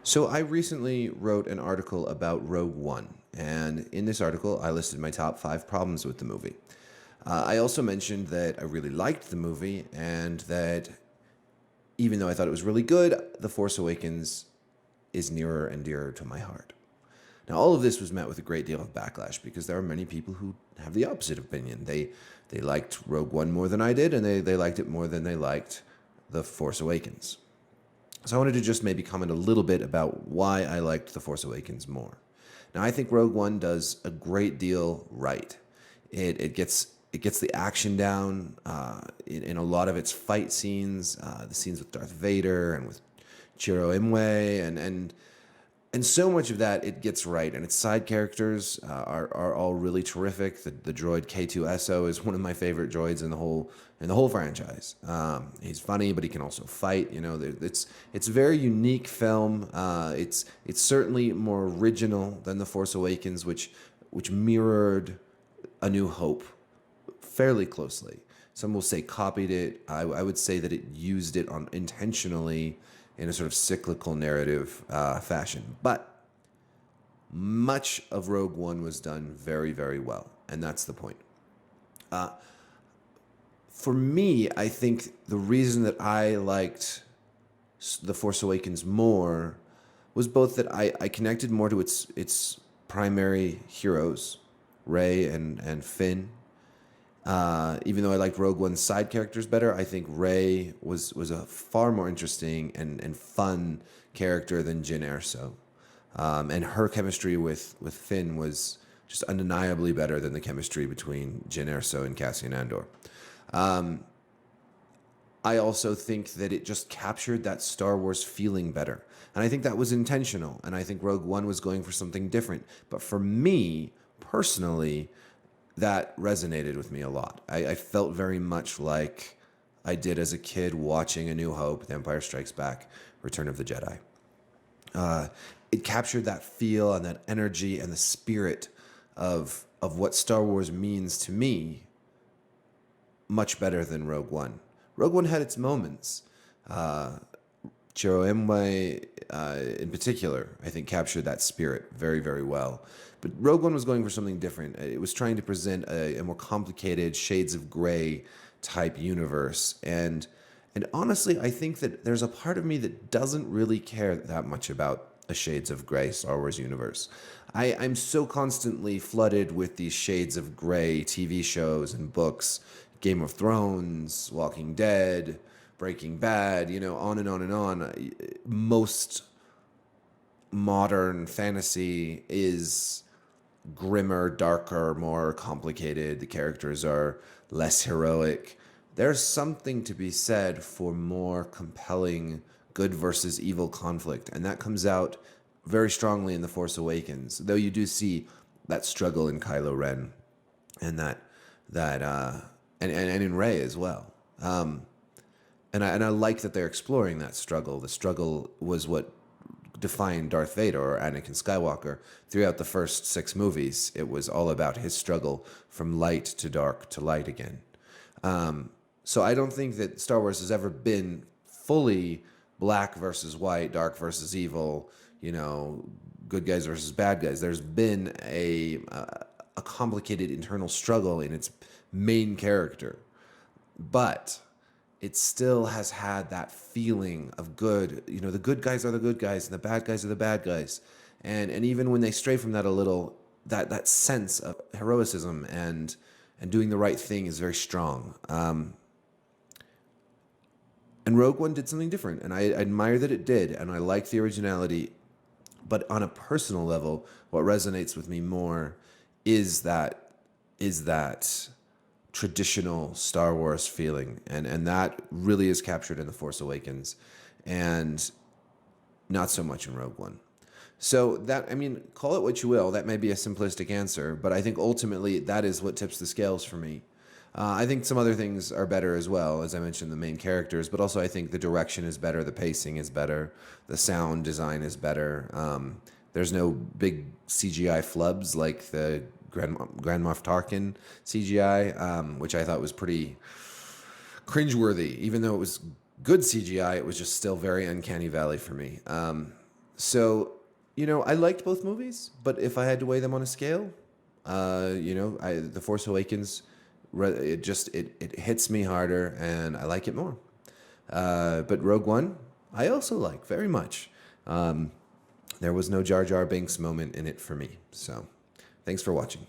So I recently wrote an article about Rogue One, and in this article, I listed my top five problems with the movie. I also mentioned that I really liked the movie, and that even though I thought it was really good, The Force Awakens is nearer and dearer to my heart. Now, all of this was met with a great deal of backlash because there are many people who have the opposite opinion. They liked Rogue One more than I did, and they liked it more than they liked The Force Awakens. So I wanted to just maybe comment a little bit about why I liked The Force Awakens more. Now I think Rogue One does a great deal right. It gets the action down in a lot of its fight scenes, the scenes with Darth Vader and with Chiro Imwe, and so much of that it gets right, and its side characters are all really terrific. The droid K2SO is one of my favorite droids in the whole franchise. He's funny, but he can also fight. It's a very unique film. It's certainly more original than The Force Awakens, which mirrored A New Hope fairly closely. Some will say copied it. I would say that it used it on intentionally in a sort of cyclical narrative fashion. But much of Rogue One was done very, very well, and that's the point. For me, I think the reason that I liked The Force Awakens more was both that I connected more to its primary heroes, Rey and Finn. Even though I liked Rogue One's side characters better, I think Rey was a far more interesting and fun character than Jyn Erso. And her chemistry with Finn was just undeniably better than the chemistry between Jyn Erso and Cassian Andor. I also think that it just captured that Star Wars feeling better. And I think that was intentional. And I think Rogue One was going for something different. But for me, personally, that resonated with me a lot. I felt very much like I did as a kid watching A New Hope, The Empire Strikes Back, Return of the Jedi. It captured that feel and that energy and the spirit of what Star Wars means to me much better than Rogue One. Rogue One had its moments. Chiro Imwe, in particular, I think captured that spirit very, very well. But Rogue One was going for something different. It was trying to present a more complicated, shades of gray type universe. And honestly, I think that there's a part of me that doesn't really care that much about a shades of gray Star Wars universe. I'm so constantly flooded with these shades of gray TV shows and books, Game of Thrones, Walking Dead, Breaking Bad, on and on and on. Most modern fantasy is grimmer, darker, more complicated. The characters are less heroic. There's something to be said for more compelling good versus evil conflict, and that comes out very strongly in The Force Awakens. Though you do see that struggle in Kylo Ren, and and in Rey as well. And I like that they're exploring that struggle. The struggle was what defined Darth Vader or Anakin Skywalker throughout the first 6 movies. It was all about his struggle from light to dark to light again. So I don't think that Star Wars has ever been fully black versus white, dark versus evil, good guys versus bad guys. There's been a complicated internal struggle in its main character, but it still has had that feeling of good. The good guys are the good guys and the bad guys are the bad guys. And even when they stray from that a little, that sense of heroism and doing the right thing is very strong. And Rogue One did something different, and I admire that it did, and I like the originality. But on a personal level, what resonates with me more is that traditional Star Wars feeling, and that really is captured in The Force Awakens, and not so much in Rogue One. So call it what you will. That may be a simplistic answer, but I think ultimately that is what tips the scales for me. I think some other things are better as well, as I mentioned, the main characters, but also I think the direction is better, the pacing is better, the sound design is better. There's no big CGI flubs like the Grand Moff Tarkin CGI, which I thought was pretty cringeworthy. Even though it was good CGI, it was just still very uncanny valley for me. So, I liked both movies, but if I had to weigh them on a scale, The Force Awakens, it hits me harder, and I like it more. But Rogue One, I also like very much. There was no Jar Jar Binks moment in it for me. So, thanks for watching.